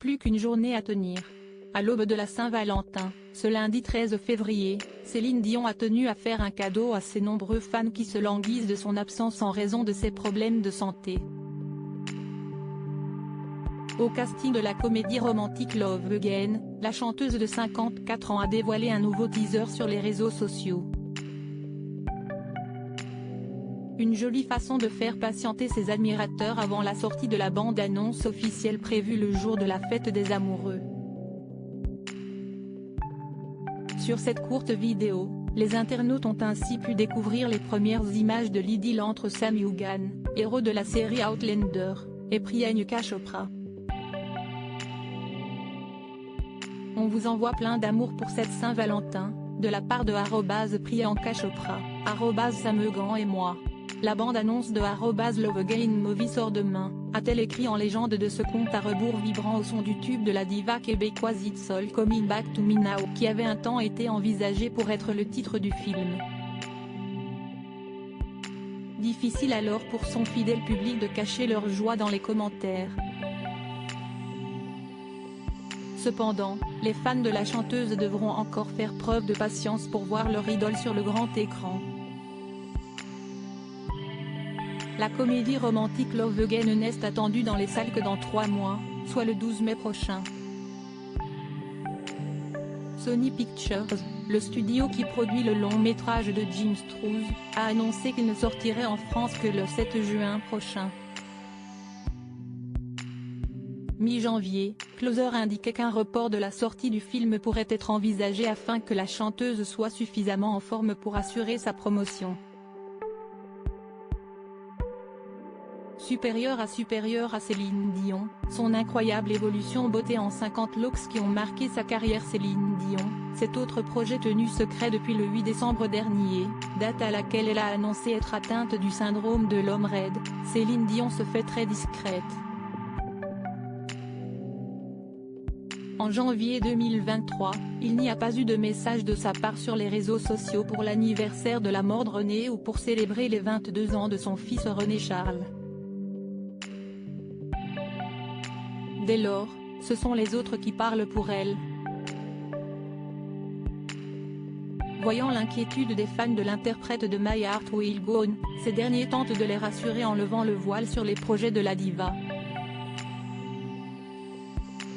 plus qu'une journée à tenir. À l'aube de la Saint-Valentin, ce lundi 13 février, Céline Dion a tenu à faire un cadeau à ses nombreux fans qui se languissent de son absence en raison de ses problèmes de santé. Au casting de la comédie romantique Love Again, la chanteuse de 54 ans a dévoilé un nouveau teaser sur les réseaux sociaux. Une jolie façon de faire patienter ses admirateurs avant la sortie de la bande-annonce officielle prévue le jour de la fête des amoureux. Sur cette courte vidéo, les internautes ont ainsi pu découvrir les premières images de l'idylle entre Sam Egan, héros de la série Outlander, et Priyanka Chopra. On vous envoie plein d'amour pour cette Saint-Valentin, de la part de @Priyanka Chopra, @Sam Egan et moi. La bande-annonce de @Love Again Movie sort demain, a-t-elle écrit en légende de ce compte à rebours vibrant au son du tube de la diva québécoise It's All Coming Back to Me Now qui avait un temps été envisagé pour être le titre du film. Difficile alors pour son fidèle public de cacher leur joie dans les commentaires. Cependant, les fans de la chanteuse devront encore faire preuve de patience pour voir leur idole sur le grand écran. La comédie romantique Love Again n'est attendue dans les salles que dans 3 mois, soit le 12 mai prochain. Sony Pictures, le studio qui produit le long-métrage de Jim Strouse, a annoncé qu'il ne sortirait en France que le 7 juin prochain. Mi-janvier, Closer indiquait qu'un report de la sortie du film pourrait être envisagé afin que la chanteuse soit suffisamment en forme pour assurer sa promotion. Supérieure à Céline Dion, son incroyable évolution beauté en 50 looks qui ont marqué sa carrière. Céline Dion, cet autre projet tenu secret depuis le 8 décembre dernier, date à laquelle elle a annoncé être atteinte du syndrome de l'homme raide. Céline Dion se fait très discrète. En janvier 2023, il n'y a pas eu de message de sa part sur les réseaux sociaux pour l'anniversaire de la mort de René ou pour célébrer les 22 ans de son fils René Charles. Dès lors, ce sont les autres qui parlent pour elle. Voyant l'inquiétude des fans de l'interprète de My Heart Will Go On, ces derniers tentent de les rassurer en levant le voile sur les projets de la diva.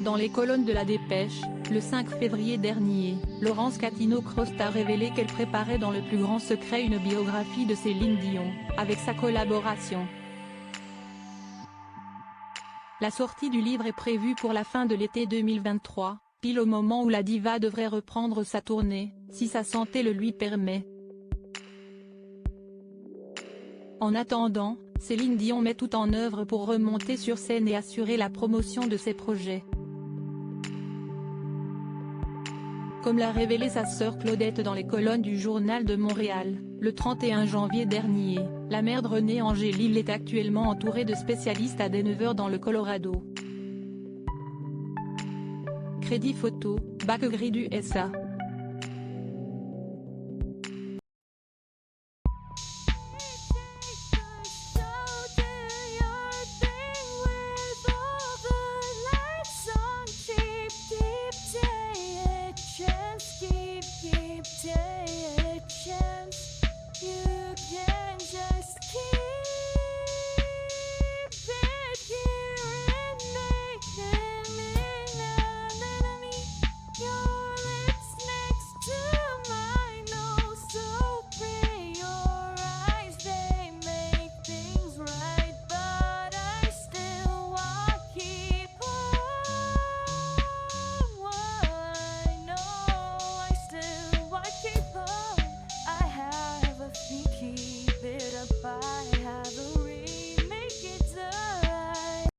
Dans les colonnes de La Dépêche, le 5 février dernier, Laurence Catino-Crost a révélé qu'elle préparait dans le plus grand secret une biographie de Céline Dion, avec sa collaboration. La sortie du livre est prévue pour la fin de l'été 2023, pile au moment où la diva devrait reprendre sa tournée, si sa santé le lui permet. En attendant, Céline Dion met tout en œuvre pour remonter sur scène et assurer la promotion de ses projets. Comme l'a révélé sa sœur Claudette dans les colonnes du Journal de Montréal, le 31 janvier dernier, la mère de René Angélil est actuellement entourée de spécialistes à Denver dans le Colorado. Crédit photo, Backgrid du SA. You can just keep